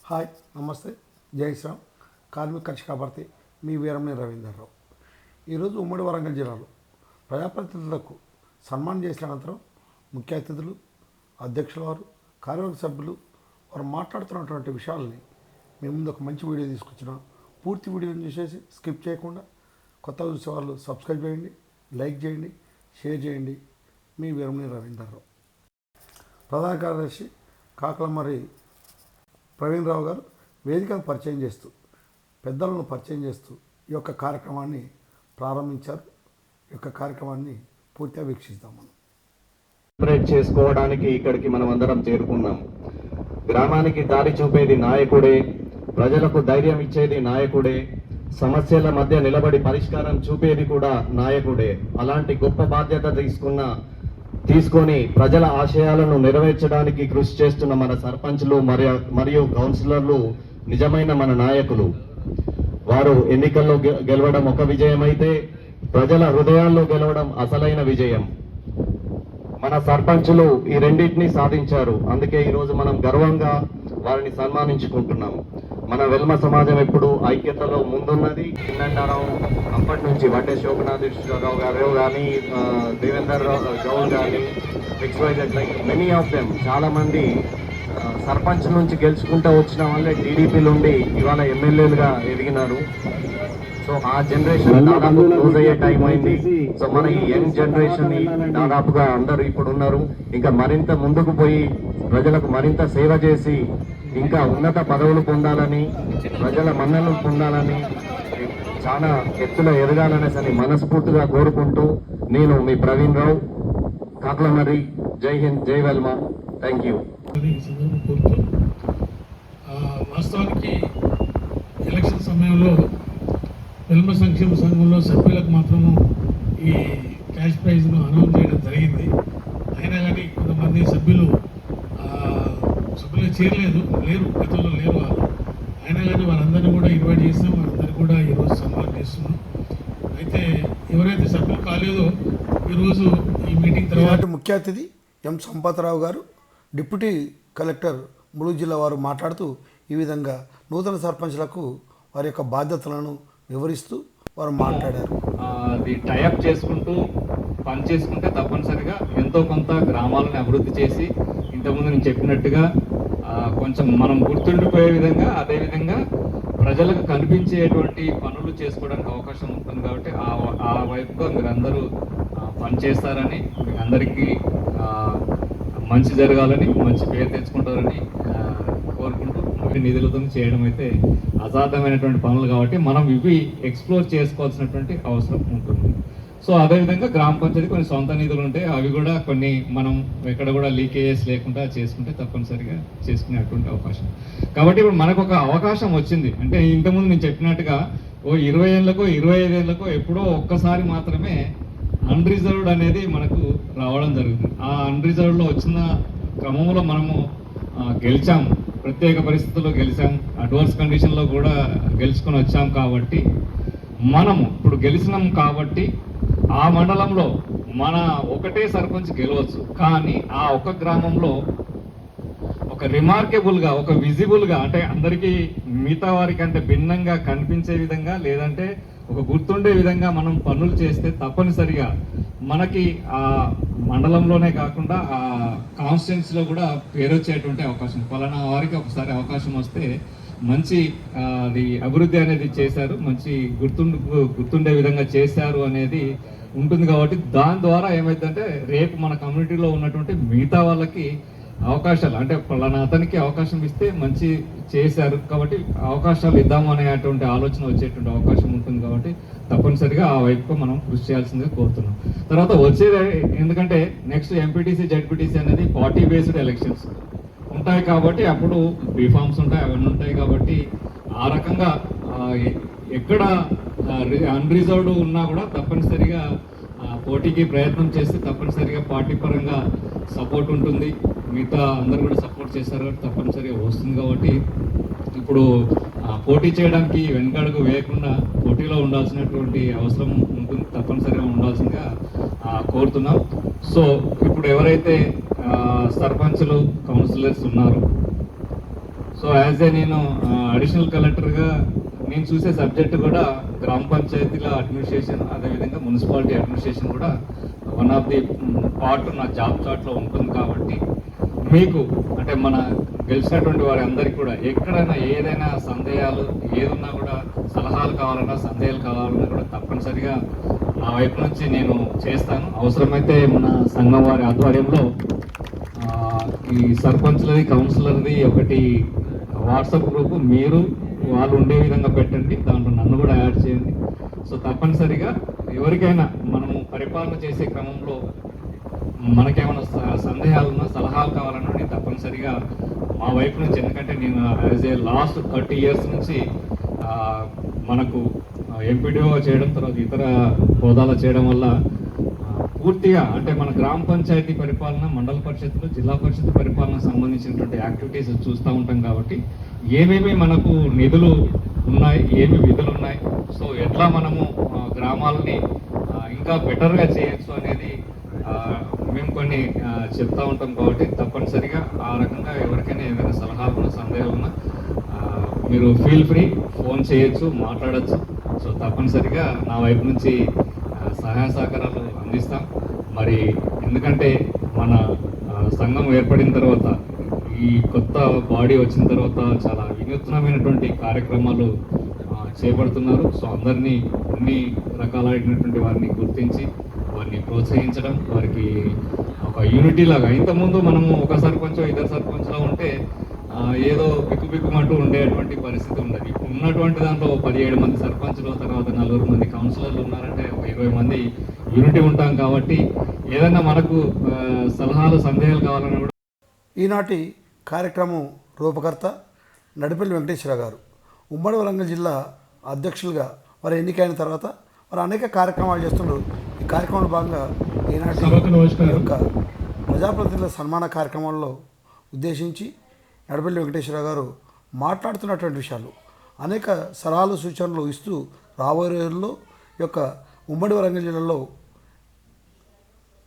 Hi నమస్తే జై శ్రామ్ కార్మిక కర్షక భర్తీ మీ వీరమణి రవీందర్రావు. ఈరోజు ఉమ్మడి వరంగల్ జిల్లాలో ప్రజాప్రతినిధులకు సన్మానం చేసిన అనంతరం ముఖ్య అతిథులు, అధ్యక్షుల వారు, కార్యవర్గ సభ్యులు వారు మాట్లాడుతున్నటువంటి విషయాలని మీ ముందు ఒక మంచి వీడియో తీసుకొచ్చినాం. పూర్తి వీడియోని చూసేసి స్కిప్ చేయకుండా కొత్త చూసే వాళ్ళు సబ్స్క్రైబ్ చేయండి, లైక్ చేయండి, షేర్ చేయండి. మీ వీరమణి రవీందర్రావు. ప్రధాన కార్యదర్శి కాకలమర్రి ప్రవీణ్ రావు గారు వేదికను పరిచయం చేస్తూ, పెద్దలను పరిచయం చేస్తూ ఈ యొక్క కార్యక్రమాన్ని ప్రారంభించారు. ఈ యొక్క కార్యక్రమాన్ని పూర్తిగా వీక్షిస్తాం. మనం సెలబ్రేట్ చేసుకోవడానికి ఇక్కడికి మనం అందరం చేరుకున్నాం. గ్రామానికి దారి చూపేది నాయకుడే, ప్రజలకు ధైర్యం ఇచ్చేది నాయకుడే, సమస్యల మధ్య నిలబడి పరిష్కారం చూపేది కూడా నాయకుడే. అలాంటి గొప్ప బాధ్యత తీసుకొని ప్రజల ఆశయాలను నెరవేర్చడానికి కృషి చేస్తున్న మన సర్పంచ్లు మరియు కౌన్సిలర్లు నిజమైన మన నాయకులు. వారు ఎన్నికల్లో గెలవడం ఒక విజయం అయితే, ప్రజల హృదయాల్లో గెలవడం అసలైన విజయం. మన సర్పంచులు ఈ రెండింటినీ సాధించారు. అందుకే ఈరోజు మనం గర్వంగా వారిని సన్మానించుకుంటున్నాం. మన వెల్మ సమాజం ఎప్పుడు ఐక్యతలో ముందున్నది. చిన్నంటారావు అప్పటి నుంచి వడ్డే శోభనాథేశ్వరరావు గారు కానీ, దేవేందర్ గౌడ్ కానీ, XYZ like many of them, చాలా మంది సర్పంచ్ నుంచి గెలుచుకుంటూ వచ్చిన వాళ్ళే టీడీపీలు ఉండి ఇవాళ ఎమ్మెల్యేలుగా ఎదిగినారు. సో ఆ జనరేషన్ దాదాపు క్లోజ్ అయ్యే టైం అయింది. సో మన ఈ యంగ్ జనరేషన్ దాదాపుగా అందరూ ఇప్పుడు ఉన్నారు. ఇంకా మరింత ముందుకు పోయి ప్రజలకు మరింత సేవ చేసి ఇంకా ఉన్నత పదవులు పొందాలని, ప్రజల మన్ననలు పొందాలని, చాలా ఎత్తులో ఎదగాలనేసి మనస్ఫూర్తిగా కోరుకుంటూ నేను మీ ప్రవీణ్ రావు, కాకలమర్రి. జై హింద్, జై వెల్మ. Thank you. వాస్తవానికి ఎలక్షన్ సమయంలో వెల్మ సంక్షేమ సంఘంలో సభ్యులకు మాత్రము ఈ క్యాష్ ప్రైజ్ను అనౌన్స్ చేయడం జరిగింది. అయినా కానీ కొంతమంది సభ్యులు లేరు, గతంలో లేరు వాళ్ళు. అయినా కానీ వారందరినీ కూడా ఇన్వైట్ చేస్తాం, వారందరినీ కూడా ఈరోజు సన్మానం చేస్తున్నాం. అయితే ఎవరైతే సభ్యులు కాలేదో ఈరోజు ఈ మీటింగ్ తర్వాత ముఖ్య అతిథి ఎం సంపతరావు గారు, డిప్యూటీ కలెక్టర్ ములుగు జిల్లా వారు మాట్లాడుతూ ఈ విధంగా నూతన సర్పంచ్లకు వారి యొక్క బాధ్యతలను వివరిస్తూ వారు మాట్లాడారు. అది టైఅప్ చేసుకుంటూ పని చేసుకుంటే తప్పనిసరిగా ఎంతో కొంత గ్రామాలను అభివృద్ధి చేసి, ఇంతకుముందు నేను చెప్పినట్టుగా కొంచెం మనం గుర్తుండిపోయే విధంగా, అదేవిధంగా ప్రజలకు కనిపించేటువంటి పనులు చేసుకోవడానికి అవకాశం ఉంటుంది. కాబట్టి ఆ వైపుగా మీరందరూ పని చేస్తారని, మీ అందరికీ మంచి జరగాలని, మంచి పేరు తెచ్చుకుంటారని కోరుకుంటూ, నిధులతో చేయడం అయితే అసాధ్యమైనటువంటి పనులు కాబట్టి మనం ఇవి ఎక్స్ప్లోర్ చేసుకోవాల్సినటువంటి అవసరం ఉంటుంది. సో అదేవిధంగా గ్రామ పంచాయతీ కొన్ని సొంత నిధులు ఉంటాయి, అవి కూడా కొన్ని మనం ఎక్కడ కూడా లీకేజెస్ లేకుండా చేసుకుంటే తప్పనిసరిగా చేసుకునేటువంటి అవకాశం. కాబట్టి ఇప్పుడు మనకు ఒక అవకాశం వచ్చింది. అంటే ఇంతకుముందు నేను చెప్పినట్టుగా 20 ఏళ్ళకో 25 ఏళ్ళకో ఎప్పుడో ఒక్కసారి మాత్రమే అన్రిజర్వ్డ్ అనేది మనకు రావడం జరుగుతుంది. ఆ అన్రిజర్వ్డ్లో వచ్చిన క్రమంలో మనము గెలిచాము, ప్రత్యేక పరిస్థితుల్లో గెలిచాం, అడ్వర్స్ కండిషన్లో కూడా గెలుచుకొని వచ్చాం. కాబట్టి మనము ఇప్పుడు గెలిచినాం కాబట్టి ఆ మండలంలో మన ఒకటే సర్పంచ్ గెలవచ్చు, కానీ ఆ ఒక గ్రామంలో ఒక రిమార్కేబుల్గా, ఒక విజిబుల్గా, అంటే అందరికీ మిగతా వారికి అంటే భిన్నంగా కనిపించే విధంగా, లేదంటే ఒక గుర్తుండే విధంగా మనం పనులు చేస్తే తప్పనిసరిగా మనకి ఆ మండలంలోనే కాకుండా ఆ కాన్స్టిట్యున్సీలో కూడా పేరు వచ్చేటువంటి అవకాశం. పలానా వారికి ఒకసారి అవకాశం వస్తే మంచి అది అభివృద్ధి అనేది చేశారు, మంచి గుర్తుండే విధంగా చేశారు అనేది ఉంటుంది. కాబట్టి దాని ద్వారా ఏమైందంటే రేపు మన కమ్యూనిటీలో ఉన్నటువంటి మిగతా వాళ్ళకి అవకాశాలు, అంటే పలానా అతనికి అవకాశం ఇస్తే మంచి చేశారు కాబట్టి అవకాశాలు ఇద్దాము అనేటువంటి ఆలోచన వచ్చేటువంటి అవకాశం ఉంటుంది. కాబట్టి తప్పనిసరిగా ఆ వైపుగా మనం కృషి చేయాల్సిందిగా కోరుతున్నాం. తర్వాత వచ్చేది ఎందుకంటే నెక్స్ట్ ఎంపీటీసీ, జెడ్పీటీసీ అనేది పార్టీ బేస్డ్ ఎలక్షన్స్ ఉంటాయి. కాబట్టి అప్పుడు బీఫామ్స్ ఉంటాయి, అవన్నీ ఉంటాయి. కాబట్టి ఆ రకంగా ఎక్కడ అన్రిజర్వ్డ్ ఉన్నా కూడా తప్పనిసరిగా పోటీకి ప్రయత్నం చేస్తే తప్పనిసరిగా పార్టీ పరంగా సపోర్ట్ ఉంటుంది. మిగతా అందరు కూడా సపోర్ట్ చేస్తారు కాబట్టి తప్పనిసరిగా వస్తుంది. కాబట్టి ఇప్పుడు పోటీ చేయడానికి వెనకడుగు వేయకుండా పోటీలో ఉండాల్సినటువంటి అవసరం ఉంటుంది, తప్పనిసరిగా ఉండాల్సిందిగా కోరుతున్నాం. సో ఇప్పుడు ఎవరైతే సర్పంచ్లు, కౌన్సిలర్స్ ఉన్నారు, సో యాజ్ ఏ నేను అడిషనల్ కలెక్టర్గా నేను చూసే సబ్జెక్ట్ కూడా గ్రామ పంచాయతీల అడ్మినిస్ట్రేషన్, అదేవిధంగా మున్సిపాలిటీ అడ్మినిస్ట్రేషన్ కూడా వన్ ఆఫ్ ది పార్ట్ నా జాబ్ చార్ట్లో ఉంటుంది. కాబట్టి మీకు అంటే మన గెలిచినటువంటి వారి అందరికీ కూడా ఎక్కడైనా ఏదైనా సందేహాలు ఏదున్నా కూడా సలహాలు కావాలన్నా సందేహాలు కావాలన్నా కూడా తప్పనిసరిగా నా వైపు నుంచి నేను చేస్తాను. అవసరమైతే మన సంఘం వారి ఆధ్వర్యంలో ఈ సర్పంచ్లది కౌన్సిలర్ది ఒకటి వాట్సాప్ గ్రూపు మీరు వాళ్ళు ఉండే విధంగా పెట్టండి, దాంట్లో నన్ను కూడా యాడ్ చేయండి. సో తప్పనిసరిగా ఎవరికైనా మనము పరిపాలన చేసే క్రమంలో మనకేమైనా సందేహాలున్నా సలహాలు కావాలన్నా నేను తప్పనిసరిగా మా వైపు నుంచి, ఎందుకంటే నేను యాజ్ ఏ లాస్ట్ 30 years నుంచి మనకు ఎంపీడీఓ చేయడం, తర్వాత ఇతర హోదాలో చేయడం వల్ల పూర్తిగా అంటే మన గ్రామ పంచాయతీ పరిపాలన, మండల పరిషత్తులు, జిల్లా పరిషత్ పరిపాలన సంబంధించినటువంటి యాక్టివిటీస్ చూస్తూ ఉంటాం. కాబట్టి ఏమేమి మనకు నిధులు ఉన్నాయి, ఏమి విధులు ఉన్నాయి, సో ఎట్లా మనము గ్రామాలని ఇంకా బెటర్గా చేయొచ్చు అనేది మేము కొన్ని చెప్తా ఉంటాం. కాబట్టి తప్పనిసరిగా ఆ రకంగా ఎవరికైనా ఏదైనా సలహాలు సందేహాలు ఉన్నా మీరు ఫీల్ ఫ్రీ, ఫోన్ చేయొచ్చు, మాట్లాడచ్చు. సో తప్పనిసరిగా నా వైపు నుంచి సహాయ సహకారాలు అందిస్తాం. మరి ఎందుకంటే మన సంఘం ఏర్పడిన తర్వాత, ఈ కొత్త బాడీ వచ్చిన తర్వాత చాలా వినూత్నమైనటువంటి కార్యక్రమాలు చేపడుతున్నారు. సో అందరినీ అన్ని రకాలైనటువంటి వారిని గుర్తించి వారిని ప్రోత్సహించడం, వారికి ఒక యూనిటీ లాగా, ఇంతకుముందు మనము ఒక సర్పంచ్ ఇద్దరు సర్పంచ్లో ఉంటే ఏదో బిక్కుబిక్కుమంటూ ఉండేటువంటి పరిస్థితి ఉండదు. ఇప్పుడు ఉన్నటువంటి దాంట్లో 17 మంది సర్పంచ్లు, తర్వాత 4 మంది కౌన్సిలర్లు ఉన్నారంటే ఒక 20 మంది యూనిటీ ఉంటాం. కాబట్టి ఏదైనా మనకు సలహాలు సందేహాలు కావాలన్నా కూడా. ఈనాటి కార్యక్రమం రూపకర్త నడిపల్లి వెంకటేశ్వర గారు ఉమ్మడి వరంగల్ జిల్లా అధ్యక్షులుగా వారు ఎన్నికైన తర్వాత వారు అనేక కార్యక్రమాలు చేస్తున్నారు. ఈ కార్యక్రమంలో భాగంగా ఈనాటి యొక్క ప్రజాప్రతినిధుల సన్మాన కార్యక్రమంలో ఉద్దేశించి నడిపల్లి వెంకటేశ్వర గారు మాట్లాడుతున్నటువంటి విషయాలు, అనేక సలహాలు సూచనలు ఇస్తూ రాబోయే రోజుల్లో యొక్క ఉమ్మడి వరంగల్ జిల్లాలో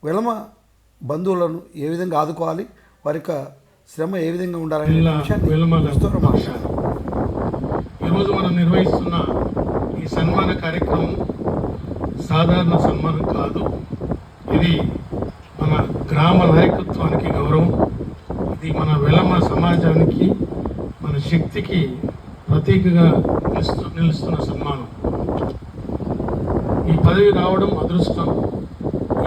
వెలమ బంధువులను ఏ విధంగా ఆదుకోవాలి, వారి యొక్క శ్రమ ఏ విధంగా ఉండాలనే విషయాన్ని ఈరోజు మనం నిర్వహిస్తున్న ఈ సన్మాన కార్యక్రమం సాధారణ సన్మానం కాదు. ఇది మన గ్రామ నాయకత్వానికి గౌరవం. ఇది మన వెలమ సమాజానికి, మన శక్తికి ప్రతీకగా నిలుస్తున్న సన్మానం. ఈ పదవి రావడం అదృష్టం,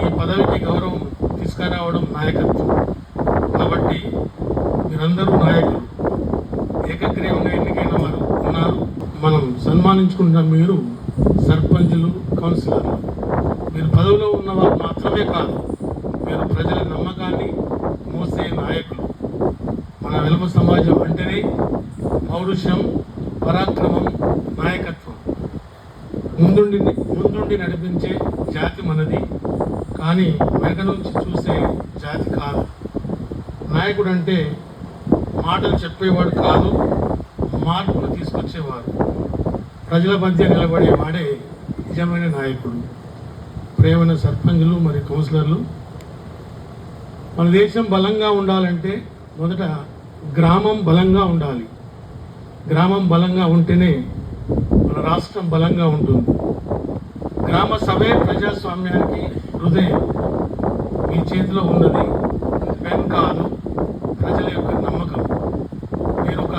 ఈ పదవికి గౌరవం తీసుకురావడం నాయకత్వం. కాబట్టి మీరందరూ నాయకులు, ఏకగ్రీవంగా ఎన్నికైన వారు ఉన్నారు. మనం సన్మానించుకుంటున్న మీరు సర్పంచులు, కౌన్సిలర్లు, మీరు పదవిలో ఉన్నవారు మాత్రమే కాదు, మీరు ప్రజల నమ్మకాన్ని మోసే నాయకులు. మన వెలమ సమాజం అంటేనే పౌరుషం, పరాక్రమం, నాయకత్వం. ముందుండి నడిపించే జాతి మనది, కానీ వెనక నుంచి చూసే జాతి కాదు. నాయకుడు అంటే మాటలు చెప్పేవాడు కాదు, మార్పును తీసుకొచ్చేవాడు. ప్రజల మధ్య నిలబడేవాడే నిజమైన నాయకుడు. ప్రేమైన సర్పంచులు మరియు కౌన్సిలర్లు, మన దేశం బలంగా ఉండాలంటే మొదట గ్రామం బలంగా ఉండాలి. గ్రామం బలంగా ఉంటేనే మన రాష్ట్రం బలంగా ఉంటుంది. గ్రామ సభే ప్రజాస్వామ్యానికి హృదయం. మీ చేతిలో ఉన్నది పెన్ కాదు, ప్రజల యొక్క నమ్మకం. మీరు ఒక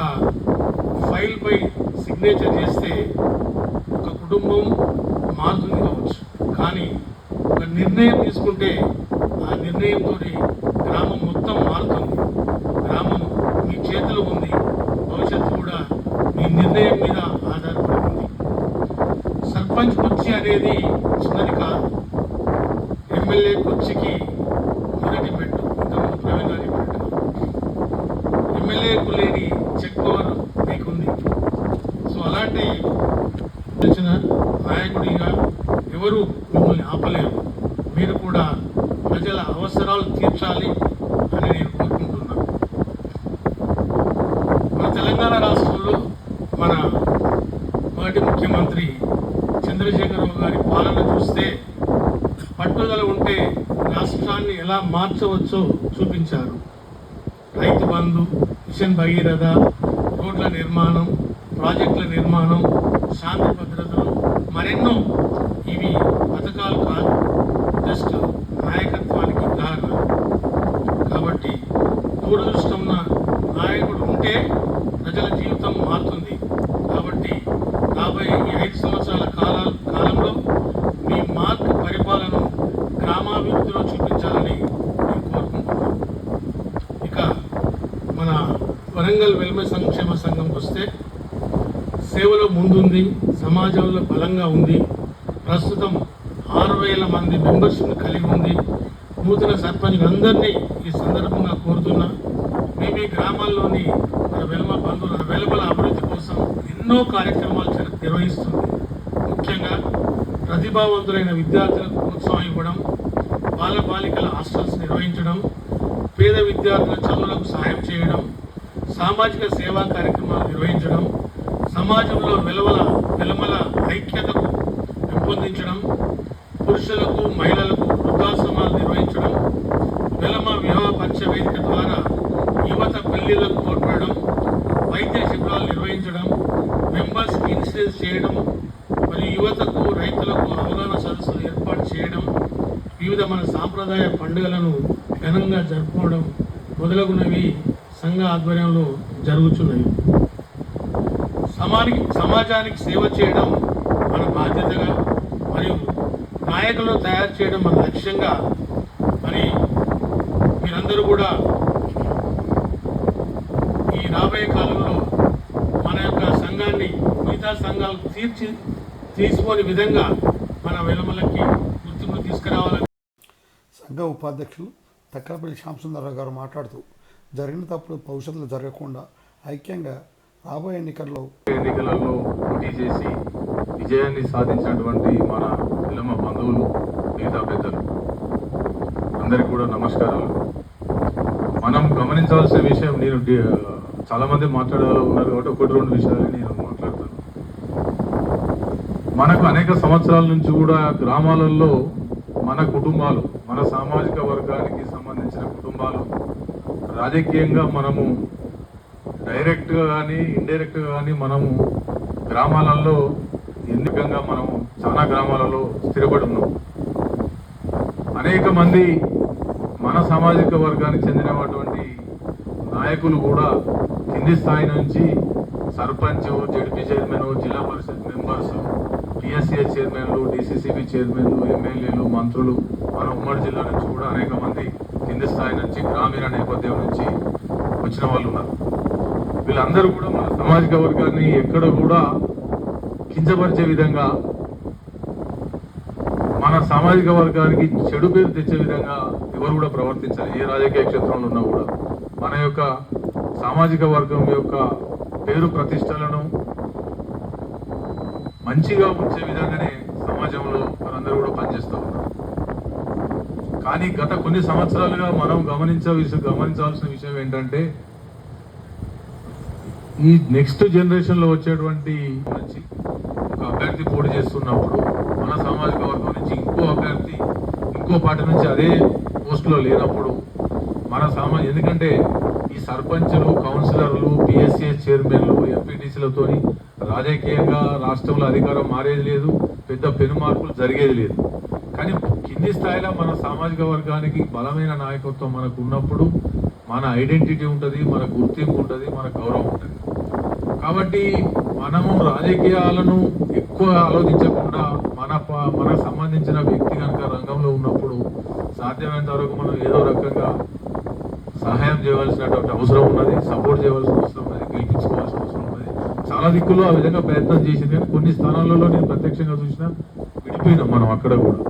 ఫైల్పై సిగ్నేచర్ చేస్తే ఒక కుటుంబం మారుతుంది కావచ్చు, కానీ ఒక నిర్ణయం తీసుకుంటే ఆ నిర్ణయంతో గ్రామం మొత్తం మారుతుంది. గ్రామం మీ చేతిలో ఉంది, భవిష్యత్తు కూడా మీ నిర్ణయం మీద ఆధారపడి ఉంది. సర్పంచ్ కుర్చీ అనేది చిన్నది కాదు. ఎమ్మెల్యే కుర్చీకి మొదటి పెట్టు, ఇంతకుముందు ప్రవీణ్ గారి పెట్టు. ఎమ్మెల్యేకు లేని చెక్ పవర్ మీకుంది. సో అలాంటి తెలిసిన నాయకుడిగా ఎవరు మిమ్మల్ని ఆపలేరు. మీరు కూడా ప్రజల అవసరాలు తీర్చాలి అని నేను కోరుకుంటున్నాను. మన తెలంగాణ రాష్ట్రంలో మన మొదటి ముఖ్యమంత్రి చంద్రశేఖరరావు గారి పాలన చూస్తే పట్టుదల ఉంటే రాష్ట్రాన్ని ఎలా మార్చవచ్చో చూపించారు. రైతు బంధు, మిషన్ భగీరథ, రోడ్ల నిర్మాణం, ప్రాజెక్టుల నిర్మాణం, శాంతి భద్రతలు, మరెన్నో. ఇవి పథకాలు కాదు, జస్ట్ నాయకత్వానికి ఉదాహరణ. కాబట్టి దూరదృష్టం ఉన్న నాయకుడు ఉంటే ప్రజల జీవితం మారుతుంది. కాబట్టి రాబోయే ఈ 5 సంవత్సరాల కాలంలో మీ మార్క్ పరిపాలన గ్రామాభివృద్ధిలో చూపించాలని నేను కోరుకుంటున్నాను. ఇక మన వరంగల్ వెల్మ సంక్షేమ సంఘంకి వస్తే సేవలో ముందుంది, సమాజంలో బలంగా ఉంది. ప్రస్తుతం 6,000 మంది మెంబర్స్ని కలిగి ఉంది. నూతన సర్పంచ్ అందరినీ ఈ సందర్భంగా కోరుతున్నా, మేము ఈ గ్రామాల్లోని మన వెలుమల అభివృద్ధి కోసం ఎన్నో కార్యక్రమాలు నిర్వహిస్తుంది. ముఖ్యంగా ప్రతిభావంతులైన విద్యార్థులకు ప్రోత్సాహం ఇవ్వడం, బాలికల హాస్టల్స్ నిర్వహించడం, పేద విద్యార్థుల చదువులకు సహాయం చేయడం, సామాజిక సేవా కార్యక్రమాలు నిర్వహించడం, సమాజంలో వెలుమల ఐక్యతకు పెంపొందించడం, పురుషులకు మహిళలకు వృద్ధాశ్రమాలు నిర్వహించడం, వెలమ వివాహ పరిచయ వేదిక ద్వారా యువత పెళ్లిళ్లకు తోడ్పడడం, వైద్య శిబిరాలు నిర్వహించడం, మెంబర్స్కి ఇన్సూరెన్స్ చేయడం, మరియు యువతకు రైతులకు అవగాహన సదస్సులు ఏర్పాటు చేయడం, వివిధ మన సాంప్రదాయ పండుగలను ఘనంగా జరుపుకోవడం మొదలగునవి సంఘ ఆధ్వర్యంలో జరుగుతున్నవి. సమాజానికి సేవ చేయడం మన బాధ్యతగా, మరియు నాయకులను తయారు చేయడం మన లక్ష్యంగా. మరి మీరందరూ కూడా ఈ రాబోయే కాలంలో మన యొక్క సంఘాన్ని మిగతా సంఘాలు తీసుకోని విధంగా మన వెలుమలకి గుర్తింపు తీసుకురావాలని సంఘ ఉపాధ్యక్షులు తక్కలపల్లి శ్యాంసుందరరావు గారు మాట్లాడుతూ, జరిగిన తప్పుడు భవిష్యత్తులో జరగకుండా ఐక్యంగా రాబోయే ఎన్నికల్లో పోటీ చేసి విజయాన్ని సాధించినటువంటి మన విలమ బంధువులు, మిగతా పెద్దలు అందరికీ కూడా నమస్కారాలు. మనం గమనించాల్సిన విషయం, నేను చాలామంది మాట్లాడేవాళ్ళు ఉన్నారు కాబట్టి 1-2 విషయాలు నేను మాట్లాడతాను. మనకు అనేక సంవత్సరాల నుంచి కూడా గ్రామాలలో మన కుటుంబాలు, మన సామాజిక వర్గానికి సంబంధించిన కుటుంబాలు రాజకీయంగా మనము డైరెక్ట్గా కానీ ఇండైరెక్ట్గా కానీ మనము గ్రామాలలో ఎన్నికంగా మనము చాలా గ్రామాలలో స్థిరపడి ఉన్నాం. అనేక మంది మన సామాజిక వర్గానికి చెందినటువంటి నాయకులు కూడా కింది స్థాయి నుంచి సర్పంచ్, జడ్పీ చైర్మన్, జిల్లా పరిషత్ మెంబర్స్, పిఎస్సిఎస్ చైర్మన్లు, డిసిసిబి చైర్మన్లు, ఎమ్మెల్యేలు, మంత్రులు మన ఉమ్మడి జిల్లా నుంచి కూడా అనేక మంది కింది స్థాయి నుంచి గ్రామీణ నేపథ్యం నుంచి వచ్చిన వాళ్ళు ఉన్నారు. వీళ్ళందరూ కూడా మన సామాజిక వర్గాన్ని ఎక్కడ కూడా కించపరిచే విధంగా, మన సామాజిక వర్గానికి చెడు పేరు తెచ్చే విధంగా ఎవరు కూడా ప్రవర్తించాలి. ఏ రాజకీయ క్షేత్రంలో ఉన్నా కూడా మన యొక్క సామాజిక వర్గం యొక్క పేరు ప్రతిష్టలను మంచిగా ఉంచే విధంగానే సమాజంలో మనందరూ కూడా పనిచేస్తూ ఉన్నారు. కానీ గత కొన్ని సంవత్సరాలుగా మనం గమనించాల్సిన విషయం ఏంటంటే, ఈ నెక్స్ట్ జనరేషన్లో వచ్చేటువంటి నుంచి ఒక అభ్యర్థి పోటీ చేస్తున్నప్పుడు మన సామాజిక వర్గం నుంచి ఇంకో అభ్యర్థి ఇంకో పార్టీ నుంచి అదే పోస్టులో లేనప్పుడు ఎందుకంటే ఈ సర్పంచులు, కౌన్సిలర్లు, పిఎస్సిఎస్ చైర్మన్లు, ఎంపీటీసీలతో రాజకీయంగా రాష్ట్రంలో అధికారం మారేది లేదు, పెద్ద పెను మార్పులు జరిగేది లేదు. కానీ కింది స్థాయిలో మన సామాజిక వర్గానికి బలమైన నాయకత్వం మనకు ఉన్నప్పుడు మన ఐడెంటిటీ ఉంటుంది, మన గుర్తింపు ఉంటుంది, మన గౌరవం ఉంటుంది. కాబట్టి మనము రాజకీయాలను ఎక్కువ ఆలోచించకుండా మనకు సంబంధించిన వ్యక్తి కనుక రంగంలో ఉన్నప్పుడు సాధ్యమైనంత వరకు మనం ఏదో రకంగా సహాయం చేయవలసినటువంటి అవసరం ఉన్నది, సపోర్ట్ చేయవలసిన అవసరం ఉన్నది, గెలిపించుకోవాల్సిన అవసరం ఉన్నది. చాలా దిక్కుల్లో ఆ విధంగా ప్రయత్నం చేసింది, కానీ కొన్ని స్థానాలలో నేను ప్రత్యక్షంగా చూసినా విడిపోయినాం మనం అక్కడ కూడా.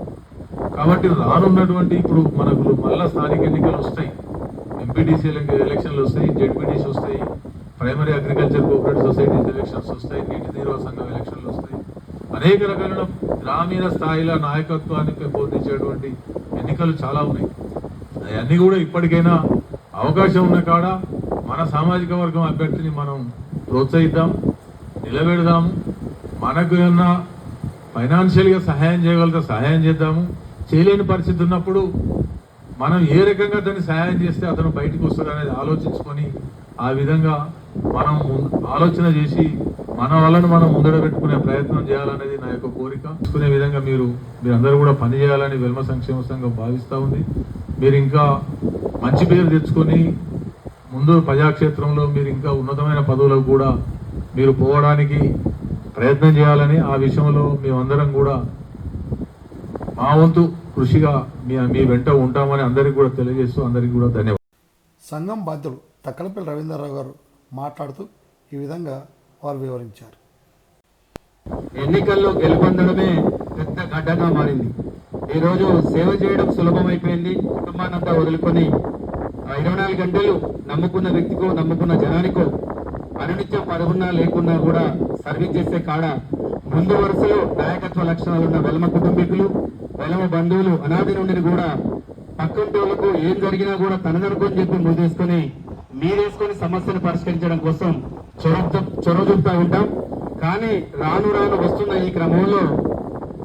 కాబట్టి రానున్నటువంటి ఇప్పుడు మనకు మళ్ళా స్థానిక ఎన్నికలు వస్తాయి, ఎంపీటీసీ ఎలక్షన్లు వస్తాయి, జెడ్పీటీసీ వస్తాయి, primary agriculture cooperative societies elections వస్తాయి, నీటి నిర్వహణ సంఘం ఎలక్షన్లు వస్తాయి. అనేక రకాల గ్రామీణ స్థాయిలో నాయకత్వాన్ని పెంపొందించేటువంటి ఎన్నికలు చాలా ఉన్నాయి. అవన్నీ కూడా ఇప్పటికైనా అవకాశం ఉన్న కాడ మన సామాజిక వర్గం అభ్యర్థిని మనం ప్రోత్సహిద్దాం, నిలబెడదాము. మనకు ఏమన్నా ఫైనాన్షియల్గా సహాయం చేయగలిగితే సహాయం చేద్దాము. చేయలేని పరిస్థితి ఉన్నప్పుడు మనం ఏ రకంగా దాన్ని సహాయం చేస్తే అతను బయటకు వస్తాడు అనేది ఆలోచించుకొని ఆ విధంగా మనం ఆలోచన చేసి మన వాళ్ళని మనం ముందడ పెట్టుకునే ప్రయత్నం చేయాలనేది నా యొక్క కోరిక. చూసుకునే విధంగా మీరందరూ కూడా పనిచేయాలని వెల్మ సంక్షేమ సంఘం భావిస్తూ ఉంది. మీరు ఇంకా మంచి పేరు తెచ్చుకొని ముందు ప్రజాక్షేత్రంలో మీరు ఇంకా ఉన్నతమైన పదవులకు కూడా మీరు పోవడానికి ప్రయత్నం చేయాలని, ఆ విషయంలో మేమందరం కూడా మా వంతు కృషిగా మీ వెంట ఉంటామని అందరికీ కూడా తెలియజేస్తూ అందరికీ కూడా ధన్యవాదాలు. సంఘం బాధ్యులు తక్కలపల్లి రవీంద్రరావు గారు మాట్లాడుతూ ఈ విధంగా వారు వివరించారు. ఎన్నికల్లో గెలుపొందడమే పెద్ద గడ్డగా మారింది. ఈరోజు సేవ చేయడం సులభమైపోయింది. కుటుంబాన్నంతా వదులుకొని 24 గంటలు నమ్ముకున్న వ్యక్తికో నమ్ముకున్న జనానికో అనునిత్యం పరుగున్నా లేకున్నా కూడా సర్వీస్ చేసే కాడ ముందు వరుసలో నాయకత్వ లక్షణాలు ఉన్న వెలమ కుటుంబీకులు, వెలమ బంధువులు అనాది నుండి కూడా పక్కంటోళ్లకు ఏం జరిగినా కూడా తనదనుకొని చెప్పి ముందేసుకొని మీరేసుకొని సమస్యను పరిష్కరించడం కోసం చొరవ చూపుతూ ఉంటాం. కానీ రాను రాను వస్తున్న ఈ క్రమంలో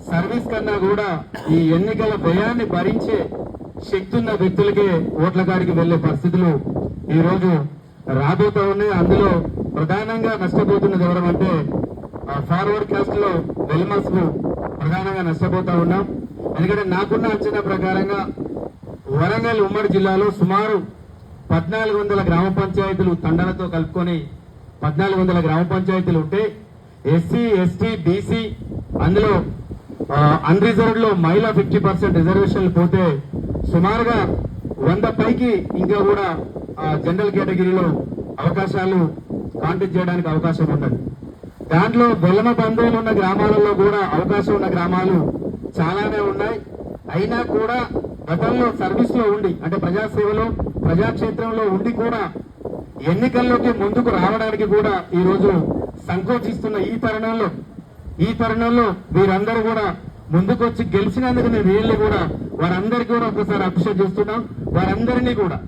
సర్వీస్ కన్నా కూడా ఈ ఎన్నికల భయాన్ని భరించే శక్తి ఉన్న వ్యక్తులకే ఓట్ల కాడికి వెళ్లే పరిస్థితులు ఈ రోజు రాబోతా ఉన్నాయి. అందులో ప్రధానంగా నష్టపోతున్నది ఎవరమంటే ఫార్వర్డ్ కాస్ట్ లో వెల్మస్ ప్రధానంగా నష్టపోతా ఉన్నాం. ఎందుకంటే నాకున్న అంచనా ప్రకారంగా వరంగల్ ఉమ్మడి జిల్లాలో సుమారు 1400 గ్రామ పంచాయతీలు తండాలతో కలుపుకొని 1400 గ్రామ పంచాయతీలు ఉంటే ఎస్సీ, ఎస్టీ, బీసీ అందులో అన్రిజర్వ్డ్ లో మహిళా 50% రిజర్వేషన్లు పోతే సుమారుగా 100 పైకి ఇంకా కూడా జనరల్ కేటగిరీలో అవకాశాలు కాంటెస్ట్ చేయడానికి అవకాశం ఉన్నది. దాంట్లో వెలమ బంధువులు ఉన్న గ్రామాలలో కూడా అవకాశం ఉన్న గ్రామాలు చాలానే ఉన్నాయి. అయినా కూడా గతంలో సర్వీస్ లో ఉండి అంటే ప్రజాసేవలో ప్రజాక్షేత్రంలో ఉండి కూడా ఎన్నికల్లోకి ముందుకు రావడానికి కూడా ఈ రోజు సంకోచిస్తున్న ఈ తరుణంలో వీరందరూ కూడా ముందుకొచ్చి గెలిచినందుకు నేను వీళ్ళు కూడా వారందరికీ కూడా ఒకసారి అప్రిషియేట్ చేస్తున్నాం. వారందరినీ కూడా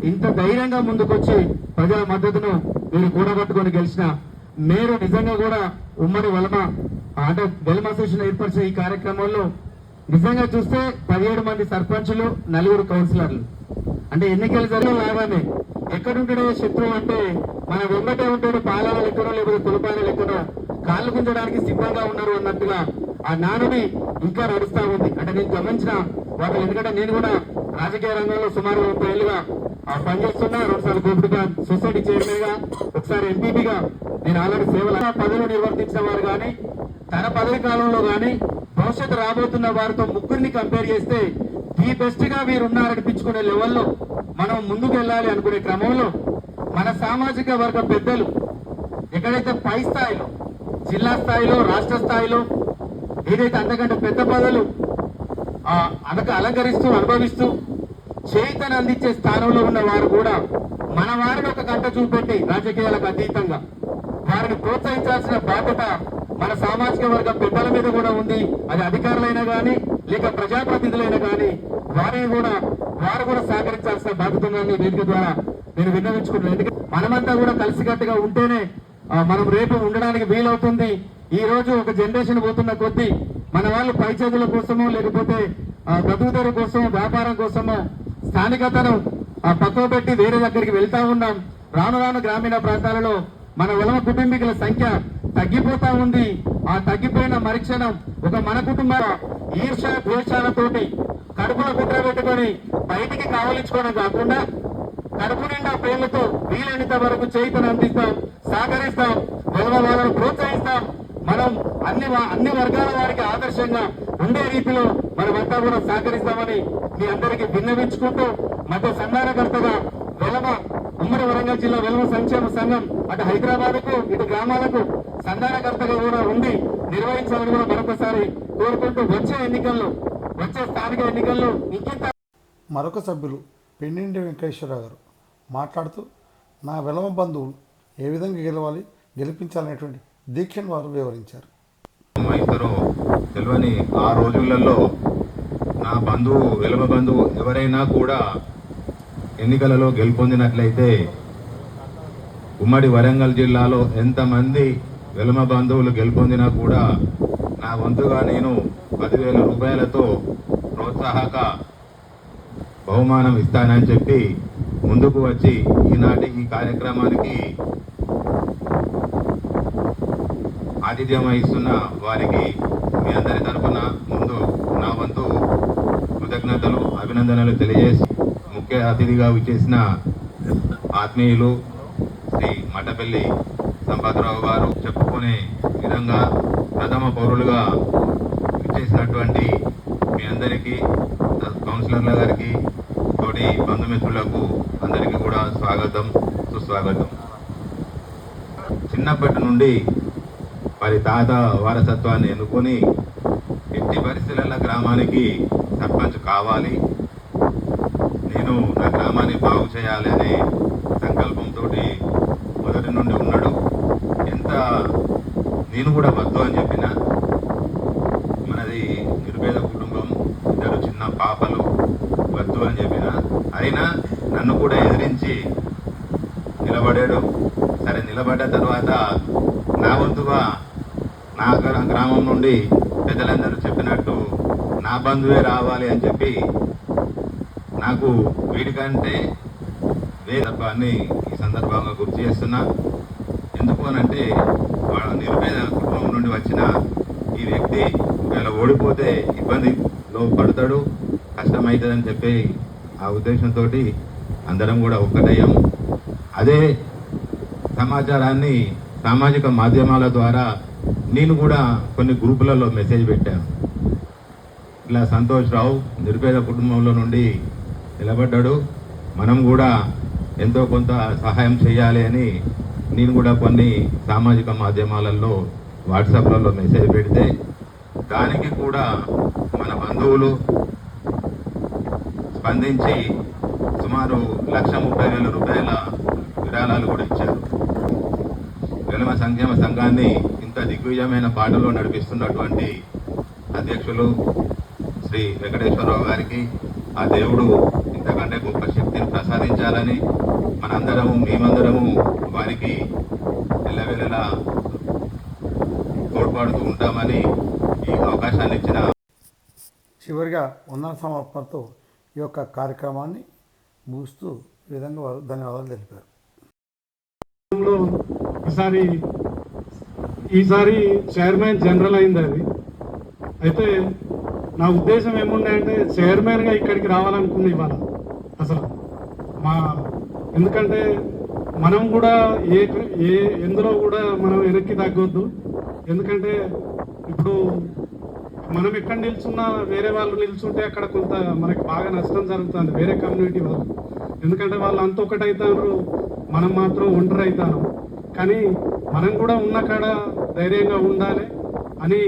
ఇంత ధైర్యంగా ముందుకొచ్చి ప్రజల మద్దతును మీరు కూడగట్టుకొని గెలిచిన మీరు నిజంగా కూడా ఉమ్మడి వెలమ అంటే వెలమ అసోసియేషన్ ఏర్పరిచిన ఈ కార్యక్రమంలో నిజంగా చూస్తే 17 మంది సర్పంచులు, 4 కౌన్సిలర్లు అంటే ఎన్నికలు జరిగిన లాగానే ఎక్కడుంటాడో శత్రువు అంటే మన వెంబటే ఉంటాడు, పాలాల లెక్కనో లేకపోతే కులపాల లెక్కనో కాళ్ళు గుంజడానికి సిద్ధంగా ఉన్నారు అన్నట్టుగా ఆ నానుడి ఇంకా నడుస్తా ఉంది. అంటే నేను గమనించిన వాటిని, ఎందుకంటే నేను కూడా రాజకీయ రంగంలో సుమారు 30 ఏళ్లుగా పనిచేస్తున్నా. 2 సార్లు కోపిడిగా సొసైటీ చైర్మన్ గా, ఒకసారి ఎంపీపీగా నేను ఆల్రెడీ సేవల పదవులు నిర్వర్తించిన వారు కానీ తన పదవి కాలంలో కానీ భవిష్యత్తు రాబోతున్న వారితో ముగ్గురిని కంపేర్ చేస్తే ది బెస్ట్ గా వీరున్నారనిపించుకునే లెవెల్లో మనం ముందుకు వెళ్ళాలి అనుకునే క్రమంలో మన సామాజిక వర్గ పెద్దలు ఎక్కడైతే పై స్థాయిలో జిల్లా స్థాయిలో రాష్ట్ర స్థాయిలో ఏదైతే అంతకంటే పెద్ద పదవులు అలంకరిస్తూ అనుభవిస్తూ చేతను అందించే స్థానంలో ఉన్న వారు కూడా మన వారిని ఒక గంట చూపెట్టి రాజకీయాలకు అతీతంగా వారిని ప్రోత్సహించాల్సిన బాధ్యత మన సామాజిక వర్గ పెద్దల మీద కూడా ఉంది. అది అధికారులైనా కానీ లేక ప్రజాప్రతినిధులైనా కానీ వారు కూడా సహకరించాల్సిన బాధ్యత వేదిక ద్వారా నేను విన్నవించుకుంటున్నాను. ఎందుకంటే మనమంతా కూడా కలిసికట్టుగా ఉంటేనే మనం రేపు ఉండడానికి వీలవుతుంది. ఈ రోజు ఒక జనరేషన్ పోతున్న కొద్దీ మన వాళ్ళు పై చదువుల కోసమో లేకపోతే బతుకుదెరువు కోసమో వ్యాపారం కోసమో స్థానికతను పక్కన పెట్టి వేరే దగ్గరికి వెళ్తా ఉన్నాం. రాను రాను గ్రామీణ ప్రాంతాలలో మన వెలమ కుటుంబీకుల సంఖ్య తగ్గిపోతా ఉంది. ఆ తగ్గిపోయిన మరుక్షణం ఒక మన కుటుంబ ఈర్ష్య ద్వేషాలతోటి కడుపులో కుట్ర పెట్టుకొని బయటికి కావలించుకోవడం కాకుండా కడుపు నిండా ప్రేమతో వీలైనంత వరకు చేతను అందిస్తాం, సహకరిస్తాం, వెలమ వాళ్ళను ప్రోత్సహిస్తాం. మనం అన్ని వర్గాల వారికి ఆదర్శంగా ఉండే రీతిలో మనమంతా కూడా సహకరిస్తామని మీ అందరికీ విన్నవించుకుంటూ మధ్య సంధానకర్తగా వెలమ ఉమ్మడి వరంగల్ జిల్లా వెలమ సంక్షేమ సంఘం అటు హైదరాబాద్ కు ఇటు గ్రామాలకు సంధానకర్తగా కూడా ఉండి నిర్వహించాలని కూడా మరొకసారి కోరుకుంటూ వచ్చే స్థానిక ఎన్నికల్లో ఇంకింత. మరొక సభ్యులు పెండింటి వెంకటేశ్వరరావు గారు మాట్లాడుతూ నా వెలమ బంధువులు ఏ విధంగా గెలిపించాలనేటువంటి దీక్షను వారు వివరించారు. ఇద్దరు తెలియని ఆ రోజులలో నా వెలమ బంధువు ఎవరైనా కూడా ఎన్నికలలో గెలుపొందినట్లయితే ఉమ్మడి వరంగల్ జిల్లాలో ఎంతమంది వెలమ బంధువులు గెలుపొందినా కూడా నా వంతుగా నేను 10,000 రూపాయలతో ప్రోత్సాహక బహుమానం ఇస్తానని చెప్పి ముందుకు వచ్చి ఈనాటి ఈ కార్యక్రమానికి ఆతిథ్యం వహిస్తున్న వారికి మీ అందరి తరఫున ముందు నా వంతు కృతజ్ఞతలు అభినందనలు తెలియజేసి ముఖ్య అతిథిగా విచ్చేసిన ఆత్మీయులు శ్రీ మటపల్లి సంపత్రావు గారు చెప్పుకునే విధంగా ప్రథమ పౌరులుగా విచ్చేసినటువంటి మీ అందరికీ కౌన్సిలర్ల గారికి తోటి బంధుమిత్రులకు అందరికీ కూడా స్వాగతం సుస్వాగతం. చిన్నప్పటి నుండి వారి తాత వారసత్వాన్ని ఎన్నుకొని ఎట్టి పరిస్థితుల గ్రామానికి సర్పంచ్ కావాలి, నేను నా గ్రామాన్ని బాగు చేయాలి అనే సంకల్పంతో మొదటి నుండి ఉన్నాడు. ఎంత నేను కూడా వద్దు అని చెప్పిన, మనది నిరుపేద కుటుంబం, ఇద్దరు చిన్న పాపలు, వద్దు అని చెప్పిన, అయినా నన్ను కూడా ఎదిరించి నిలబడాడు. సరే, నిలబడ్డ తర్వాత నా వంతుగా నా గ్రామం నుండి పెద్దలందరూ చెప్పినట్టు నా బంధువే రావాలి అని చెప్పి నాకు వీడికంటే వేదర్భాన్ని ఈ సందర్భంగా గుర్తు చేస్తున్నా. ఎందుకు అనంటే వాళ్ళ నిరుపేద కుటుంబం నుండి వచ్చిన ఈ వ్యక్తి ఒకవేళ ఓడిపోతే ఇబ్బందిలో పడతాడు, కష్టమవుతుందని చెప్పి ఆ ఉద్దేశంతో అందరం కూడా ఒక్కటయ్యాం. అదే సమాచారాన్ని సామాజిక మాధ్యమాల ద్వారా నేను కూడా కొన్ని గ్రూపులలో మెసేజ్ పెట్టాను. ఇలా సంతోష్ రావు నిరుపేద కుటుంబంలో నుండి నిలబడ్డాడు, మనం కూడా ఎంతో కొంత సహాయం చేయాలి అని నేను కూడా కొన్ని సామాజిక మాధ్యమాలలో వాట్సాప్లలో మెసేజ్ పెడితే దానికి కూడా మన బంధువులు స్పందించి సుమారు 1,30,000 రూపాయల విరాళాలు కూడా ఇచ్చారు. వెలమ సంక్షేమ సంఘాన్ని ఇంత దిగ్విజయమైన బాటలో నడిపిస్తున్నటువంటి అధ్యక్షులు శ్రీ వెంకటేశ్వరరావు గారికి ఆ దేవుడు ఇంతకంటే గొప్ప శక్తిని ప్రసాదించాలని మనందరము మేమందరము వారికి ఎల్లవేళలా తోడ్పడుతూ ఉంటామని ఈ అవకాశాన్ని ఇచ్చిన చివరిగా వందన సమర్పణతో ఈ యొక్క కార్యక్రమాన్ని ముగిస్తూ ఈ విధంగా వారు ధన్యవాదాలు తెలిపారు. ఈసారి చైర్మన్ జనరల్ అయింది అది. అయితే నా ఉద్దేశం ఏముండే అంటే చైర్మన్గా ఇక్కడికి రావాలనుకుంది ఇవాళ అసలు ఎందుకంటే మనం కూడా ఎందులో కూడా మనం వెనక్కి తగ్గొద్దు. ఎందుకంటే ఇప్పుడు మనం ఎక్కడ నిల్చున్నా వేరే వాళ్ళు నిల్చుంటే అక్కడ కొంత మనకి బాగా నష్టం జరుగుతుంది వేరే కమ్యూనిటీ వాళ్ళు. ఎందుకంటే వాళ్ళు అంత ఒకటవుతారు, మనం మాత్రం ఒంటరి అవుతాను. కానీ మనం కూడా ఉన్న కాడ ధైర్యంగా ఉండాలి అని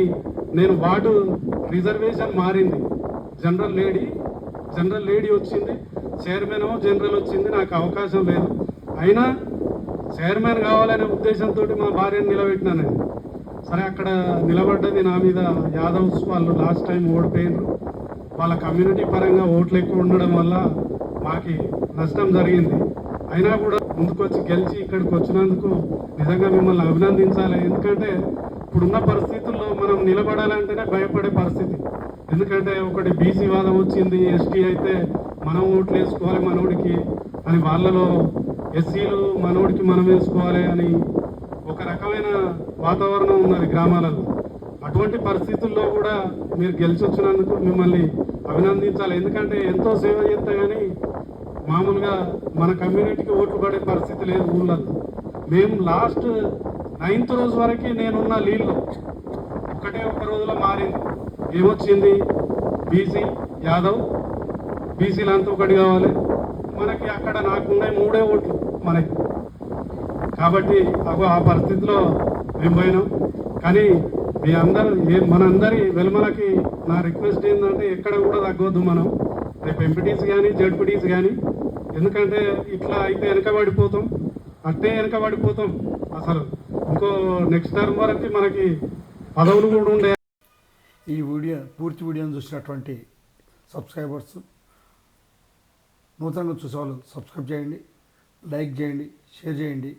నేను వార్డు రిజర్వేషన్ మారింది, జనరల్ లేడీ వచ్చింది, చైర్మన్ జనరల్ వచ్చింది, నాకు అవకాశం లేదు. అయినా చైర్మన్ కావాలనే ఉద్దేశంతో మా భార్యను నిలబెట్టినాను నేను. సరే, అక్కడ నిలబడ్డది నా మీద యాదవ్స్ వాళ్ళు లాస్ట్ టైం ఓడిపోయినారు. వాళ్ళ కమ్యూనిటీ పరంగా ఓట్లు ఎక్కువ ఉండడం వల్ల మాకు నష్టం జరిగింది. అయినా కూడా ముందుకు వచ్చి గెలిచి ఇక్కడికి వచ్చినందుకు నిజంగా మిమ్మల్ని అభినందించాలి. ఎందుకంటే ఇప్పుడున్న పరిస్థితుల్లో మనం నిలబడాలంటేనే భయపడే పరిస్థితి. ఎందుకంటే ఒకటి బీసీ వాదం వచ్చింది, ఎస్టీ అయితే మనం ఓట్లు వేసుకోవాలి మనోడికి అని, వాళ్ళలో ఎస్సీలు మనోడికి మనం వేసుకోవాలి అని ఒక రకమైన వాతావరణం ఉన్నది గ్రామాలలో. అటువంటి పరిస్థితుల్లో కూడా మీరు గెలిచి వచ్చినందుకు మిమ్మల్ని అభినందించాలి. ఎందుకంటే ఎంతో సేవ చేస్తే కానీ మామూలుగా మన కమ్యూనిటీకి ఓట్లు పడే పరిస్థితి లేదు ఊళ్ళల్లో. మేము లాస్ట్ 9th రోజు వరకు నేనున్న లీడ్లో ఒక రోజులో మారింది. ఏమొచ్చింది, బీసీ యాదవ్, బీసీలు అంతా ఒకటి కావాలి మనకి. అక్కడ నాకున్నాయి 3 ఓట్లు మనకి. కాబట్టి ఆ పరిస్థితిలో మేము పోయినాం. కానీ మీ అందరూ మనందరి వెలుమలకి నా రిక్వెస్ట్ ఏంటంటే ఎక్కడ కూడా తగ్గొద్దు మనం. రేపు ఎంపీటీసీ కానీ జడ్పీటీసీ కానీ, ఎందుకంటే ఇట్లా అయితే వెనకబడిపోతాం, అట్టే వెనకబడిపోతాం. అసలు ఇంకో నెక్స్ట్ టర్మ్ వరకు మనకి పదవులు కూడా ఉండే. ఈ పూర్తి వీడియోని చూసినటువంటి సబ్స్క్రైబర్స్, నూతనంగా చూసేవాళ్ళు సబ్స్క్రైబ్ చేయండి, లైక్ చేయండి, షేర్ చేయండి.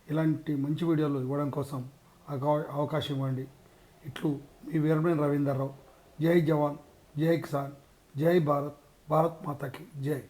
ఇలాంటి మంచి వీడియోలు ఇవ్వడం కోసం అవకాశం ఇవ్వండి. ఇట్లు మీ వీరమణి రవీందర్రావు. జై జవాన్, జై కిసాన్, జై భారత్, భారత్ మాతాకి జై.